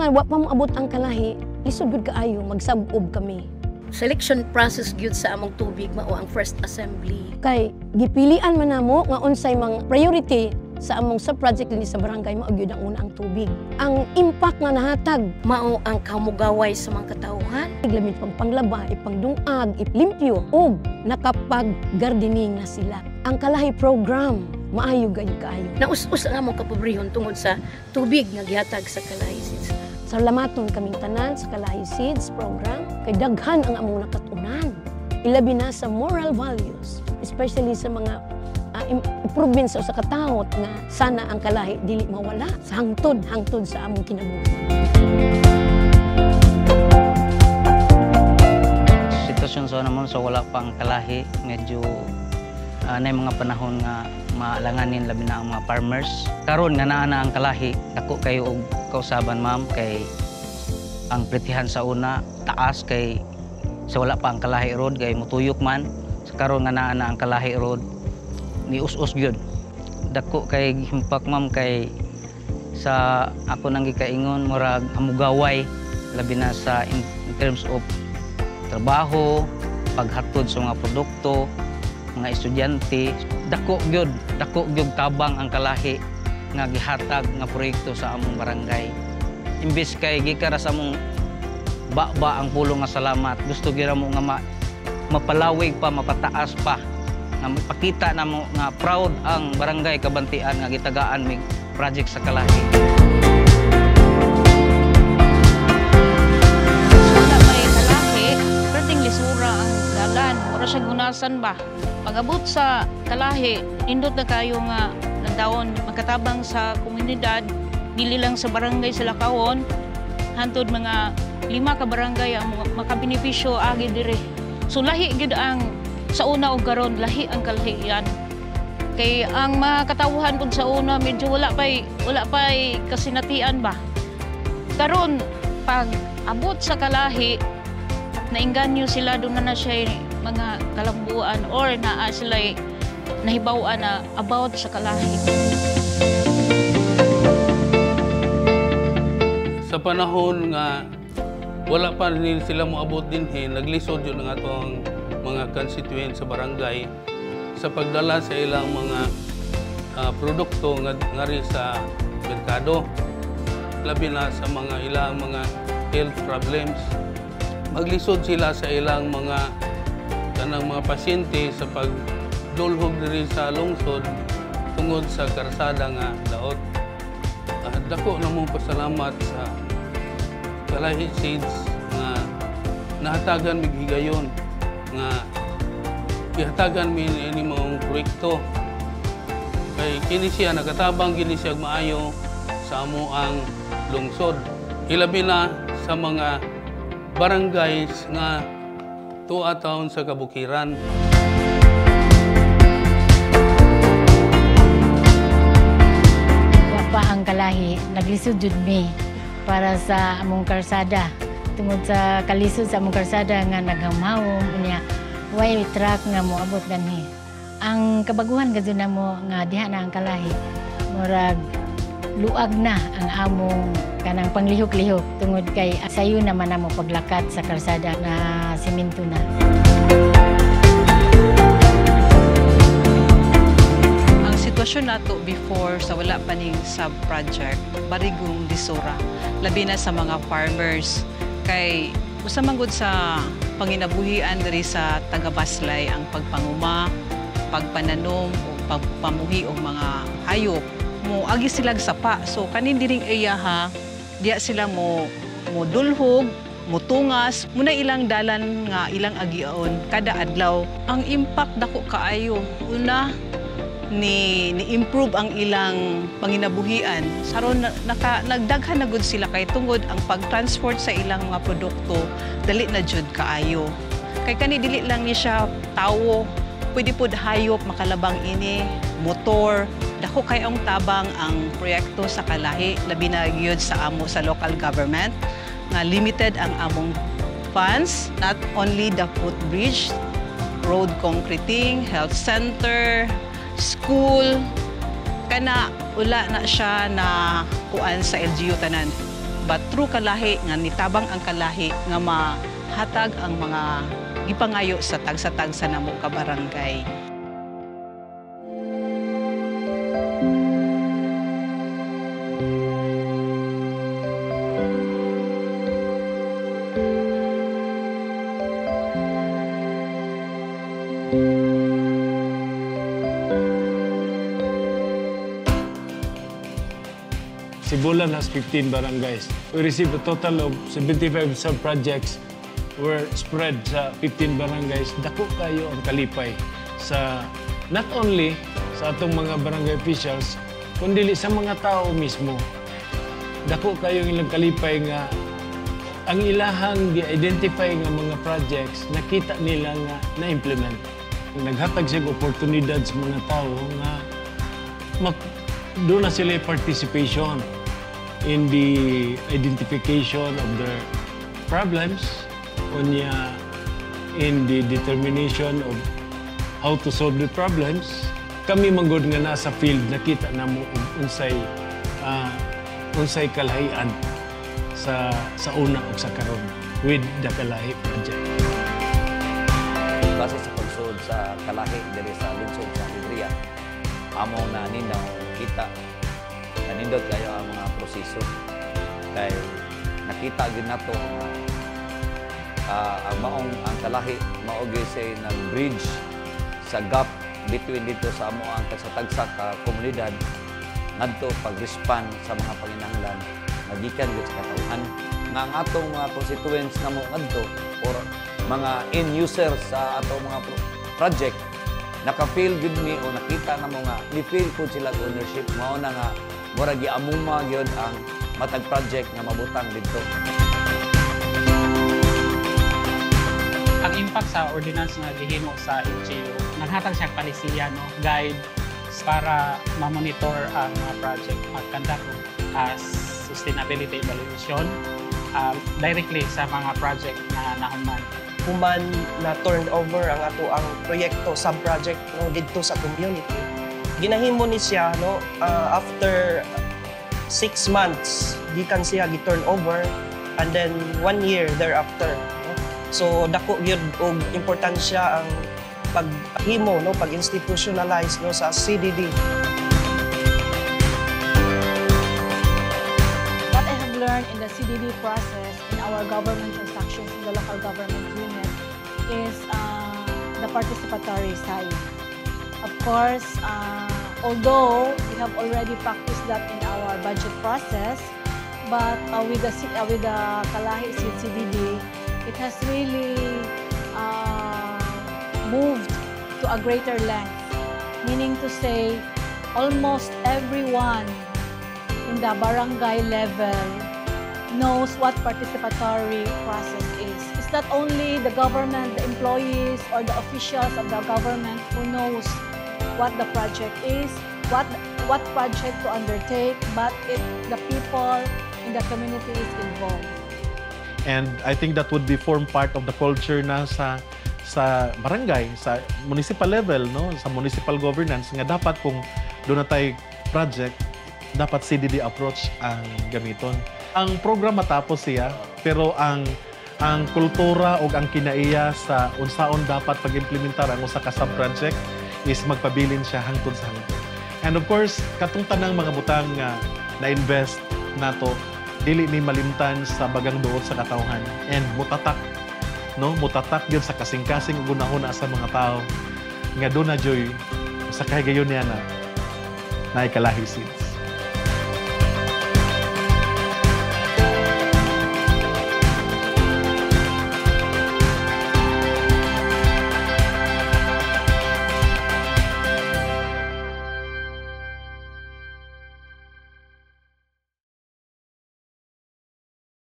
nga wa pa moabot ang kalahi, lisod gud kaayo magsab-ob kami. Selection process gyud sa among tubig mao ang first assembly. Kay gipilian man namo nga unsay mang priority sa among sub-project dinhi sa barangay mao gyud ang unang tubig. Ang impact nga nahatag Mao ang kamugaway sa mga katawhan. lamit pang panglaba, ipangdungag, iplimpyo ug nakapag-gardening na sila. Ang kalahi program maayo gayud kaayo. Naus-us ang among kapobrehon tungod sa tubig nga gihatag sa Kalahi Seeds. Salamaton kaming tanan sa Kalahi Seeds program kay daghan ang among nakatunan. Ilabi na sa moral values, especially sa mga improvements sa katawot nga sana ang kalahi dili mawala sa hangtod sa among kinabuhi. Sitwasyon sa namon sa wala pang kalahi medyo na mga panahon nga maalanganin labi na ang mga farmers. Karon nga naa na ang kalahi, dako kayo og kausaban ma'am kay ang pretihan sa una taas kay sa wala pa ang kalahi road kay mutuyok man. Sa karon nga naa na ang kalahi road ni us-us gyud. Dako kay himpak ma'am kay sa ako nang gikaingon murag amugaway labi na sa in terms of trabaho, paghatod sa mga produkto, mga estudyante. Dako gyud tabang ang kalahi nga gihatag nga proyekto sa among barangay. Imbis kay gikara sa among ba ang pulong nga salamat, gusto gyud mo nga mapalawig pa, mapataas pa, nga mapakita namo nga proud ang barangay Kabantian nga gitagaan mig project sa kalahi. Lisura ang dalan, ora siya gunasan ba? Pag-abot sa kalahi, nindot na kayo nga nandawon magkatabang sa komunidad, dili lang sa barangay sa Lakawon, hantod mga 5 ka barangay ang makabenepisyo agi dire. So lahi gyud ang sa una og karon lahi ang kalahian. Kay ang mga katawhan pud sa una medyo wala pay kasinatian ba. Karon pag abot sa kalahi nainganyo sila doon na siya mga kalambuan or naa sila nahibawan na about sa kalahi. Sa panahon nga wala pa rin sila moabot dinhi, naglisod yun ang atong mga constituent sa barangay sa pagdala sa ilang mga produkto nga rin sa merkado, labi na sa mga ilang mga health problems. Maglisod sila sa ilang mga pasyente sa pagdulhog diri sa lungsod tungod sa karsada nga daot. Dako namong pasalamat sa Kalahi Seeds nga nahatagan mig higayon nga gihatagan mi ini maong proyekto. Kay kini siya nakatabang kini siya maayo sa amo ang lungsod. Ilabi na sa mga barangays nga tuwa taon sa kabukiran. Wapa ang kalahi, naglisod jud mi para sa among karsada. Tungod sa kalisod sa among karsada nga naghamawom niya, way truck nga moabot ganhi. Ang kabaguhan gadto namo nga diha na ang kalahi, murag luag na ang among kanang panglihok-lihok tungod kay sayo naman namo paglakad sa kalsada na semento na. Ang sitwasyon nato before sa wala pa ning sub-project, barigong lisura. Labi na sa mga farmers kay usa man gud sa panginabuhian diri sa taga-Baslay ang pagpanguma, pagpananom o pagpamuhi og mga hayop. Mo agi sila sapa, so kanin diring area ha diya sila mo dulhog, mo tungas muna ilang dalan nga ilang agiaon kada adlaw. Ang impact dako kaayo, una ni improve ang ilang panginabuhian. Saron nagdaghan na gud sila kay tungod ang pagtransport sa ilang mga produkto dali na jud kaayo. Kay kani dili lang ni siya tawo, pwede pod hayop makalabang ini, motor. Dako kay ang tabang ang proyekto sa kalahi, labi na gyud sa amo sa local government nga limited ang among funds, not only the footbridge, road concreting, health center, school, kana wala na siya na kuan sa LGU tanan. but through kalahi nga nitabang ang kalahi nga mahatag ang mga gipangayo sa tagsa-tagsa namo ka barangay. Sibulan has 15 barangays. We received a total of 75 sub-projects were spread sa 15 barangays. Dako kayo ang kalipay sa not only sa atong mga barangay officials, kundi sa mga tao mismo. Dako kayo ilang kalipay nga ang ilahang di-identify nga mga projects nakita nila nga na-implement. Naghatag siya oportunidad sa mga tao nga doon na sila participation in the identification of their problems, in the determination of how to solve the problems. Kami manggod nga nasa field, nakita na mo unsay kalahian sa una o sa karon with the Kalahi Project. Base sa pagsulod sa kalahi diri sa lungsod sa Alegria, amo na ninaw kita nanindot kayo ang mga proseso kay nakita gid nato ang maong ang kalahi maogi say nag-bridge sa gap between dito sa amo ang tagsa-tagsa ka komunidad ngadto pag-respond sa mga panginahanglan magikan gid sa katawhan nga ang atong mga constituents namo ngadto or mga end users sa atong mga project naka-feel gid ni o nakita namo nga ni-feel po sila ownership mao na nga murag giamuma gyud ang matag project nga mabutang didto. Ang impact sa ordinance nga gihimo sa LGU, naghatag siya palisiya, no, guide para ma-monitor ang mga project, mag-conduct as sustainability evaluation directly sa mga project na nahuman. Human na turn over ang ato ang proyekto, sub-project no, dito sa community. Ginahimo ni siya no, after 6 months, gikan siya gi-turn over and then 1 year thereafter. No? So dako gyud og importansya ang paghimo no, pag-institutionalize no sa CDD. What I have learned in the CDD process in our government transactions in the local government unit is the participatory side. Of course, although we have already practiced that in our budget process, but with the Kalahi Seeds CDD, it has really moved to a greater length. Meaning to say, almost everyone in the barangay level knows what participatory process is. It's not only the government, the employees, or the officials of the government who knows what the project is, what project to undertake, but the people in the community is involved. And I think that would be form part of the culture na sa barangay, sa municipal level, no, sa municipal governance nga dapat kung doon na tayo project, dapat CDD approach ang gamiton. Ang program matapos siya, pero ang kultura o ang kinaiya sa unsaon dapat pag-implementar ang usa ka sub-project is magpabilin siya hangtod sa hangtod. And of course, katong tanang mga butang nga na-invest nato, dili ni malimtan sa bagang duot sa katawhan. And mutatak, no? Mutatak yun sa kasing-kasing gunahuna sa mga tao. Nga doon na joy, sa kahigayon niya na Kalahi Seeds.